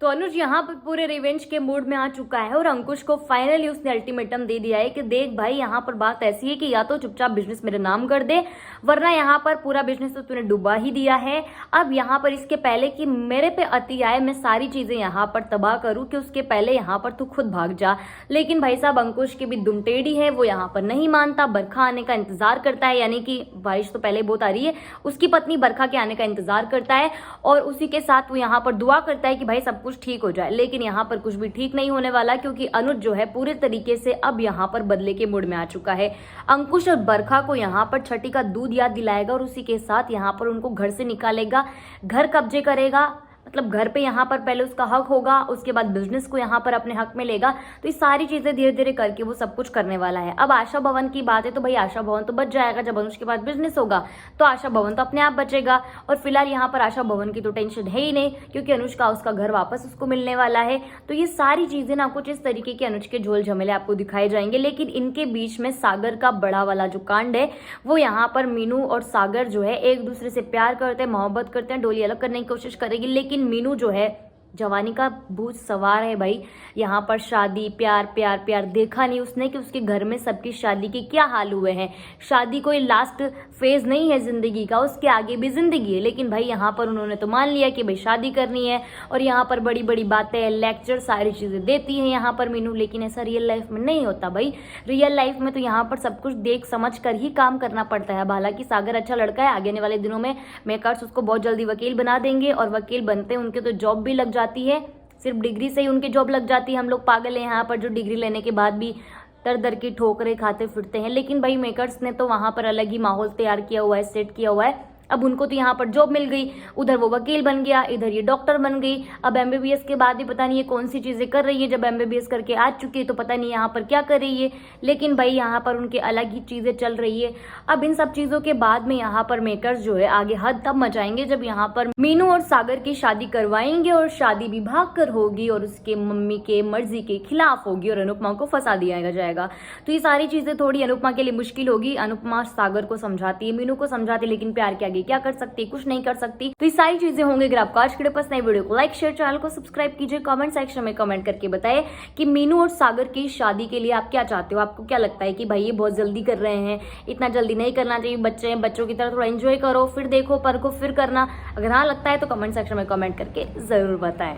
तो अनुज यहाँ पर पूरे रिवेंज के मूड में आ चुका है और अंकुश को फाइनली उसने अल्टीमेटम दे दिया है कि देख भाई, यहाँ पर बात ऐसी है कि या तो चुपचाप बिजनेस मेरे नाम कर दे, वरना यहाँ पर पूरा बिजनेस तो तूने डुबा ही दिया है। अब यहाँ पर इसके पहले कि मेरे पे अति आए, मैं सारी चीजें यहाँ पर तबाह करूँ, कि उसके पहले यहाँ पर तू खुद भाग जा। लेकिन भाई साहब, अंकुश की भी दुम टेढ़ी है, वो यहाँ पर नहीं मानता, बरखा आने का इंतजार करता है, यानी कि बारिश तो पहले बहुत आ रही है, उसकी पत्नी बरखा के आने का इंतजार करता है और उसी के साथ वो यहाँ पर दुआ करता है कि भाई सब कुछ ठीक हो जाए। लेकिन यहाँ पर कुछ भी ठीक नहीं होने वाला, क्योंकि अनुज जो है पूरे तरीके से अब यहाँ पर बदले के मूड में आ चुका है। अंकुश और बरखा को यहाँ पर छठी का दूध याद दिलाएगा और उसी के साथ यहाँ पर उनको घर से निकालेगा, घर कब्जे करेगा, मतलब घर पे यहाँ पर पहले उसका हक होगा, उसके बाद बिजनेस को यहाँ पर अपने हक में लेगा। तो ये सारी चीजें धीरे धीरे करके वो सब कुछ करने वाला है। अब आशा भवन की बात है तो भाई आशा भवन तो बच जाएगा, जब अनुज के बाद बिजनेस होगा तो आशा भवन तो अपने आप बचेगा। और फिलहाल यहाँ पर आशा भवन की तो टेंशन है ही नहीं, क्योंकि अनुज का उसका घर वापस उसको मिलने वाला है। तो ये सारी चीजें ना कुछ इस तरीके के अनुज के झोल झमेले आपको दिखाए जाएंगे। लेकिन इनके बीच में सागर का बड़ा वाला जो कांड है, वो यहाँ पर मीनू और सागर जो है एक दूसरे से प्यार करते हैं, मोहब्बत करते हैं, डोली अलग करने की कोशिश करेगी। लेकिन मीनू जो है जवानी का भूत सवार है भाई, यहाँ पर शादी प्यार प्यार प्यार देखा नहीं उसने कि उसके घर में सबकी शादी के क्या हाल हुए हैं। शादी कोई लास्ट फेज नहीं है जिंदगी का, उसके आगे भी जिंदगी है। लेकिन भाई यहाँ पर उन्होंने तो मान लिया कि भाई शादी करनी है और यहाँ पर बड़ी बड़ी बातें, लेक्चर, सारी चीजें देती है यहाँ पर मीनू। लेकिन ऐसा रियल लाइफ में नहीं होता भाई। रियल लाइफ में तो यहाँ पर सब कुछ देख समझ कर ही काम करना पड़ता है। हालांकि सागर अच्छा लड़का है, आगे आने वाले दिनों में मेकर्स उसको बहुत जल्दी वकील बना देंगे और वकील बनते हैं उनके तो जॉब भी लग जाती है, सिर्फ डिग्री से ही उनकी जॉब लग जाती है। हम लोग पागल हैं यहाँ पर जो डिग्री लेने के बाद भी दर दर की ठोकरें खाते फिरते हैं। लेकिन भाई मेकर्स ने तो वहां पर अलग ही माहौल तैयार किया हुआ है, सेट किया हुआ है। अब उनको तो यहाँ पर जॉब मिल गई, उधर वो वकील बन गया, इधर ये डॉक्टर बन गई। अब एमबीबीएस के बाद भी पता नहीं ये कौन सी चीजें कर रही है, जब एमबीबीएस करके आ चुकी है तो पता नहीं यहाँ पर क्या कर रही है। लेकिन भाई यहाँ पर उनके अलग ही चीजें चल रही है। अब इन सब चीजों के बाद में यहाँ पर मेकर्स जो है आगे हद तब मचाएंगे जब यहाँ पर मीनू और सागर की शादी करवाएंगे और शादी भी भाग कर होगी और उसके मम्मी के मर्जी के खिलाफ होगी और अनुपमा को फंसा दिया जाएगा। तो ये सारी चीजें थोड़ी अनुपमा के लिए मुश्किल होगी। अनुपमा सागर को समझाती है, मीनू को समझाती है, लेकिन प्यार के आगे क्या कर सकती है, कुछ नहीं कर सकती। तो ये सारी चीजें होंगी। अगर आपको आज के पसंद आई वीडियो को लाइक शेयर, चैनल को सब्सक्राइब कीजिए, कमेंट सेक्शन में कमेंट करके बताएं कि मीनू और सागर की शादी के लिए आप क्या चाहते हो। आपको क्या लगता है कि भाई ये बहुत जल्दी कर रहे हैं, इतना जल्दी नहीं करना चाहिए, बच्चे हैं, बच्चों की तरह थोड़ा एंजॉय करो, फिर देखो परखो फिर करना। अगर हाँ लगता है तो कमेंट सेक्शन में कमेंट करके जरूर बताएं।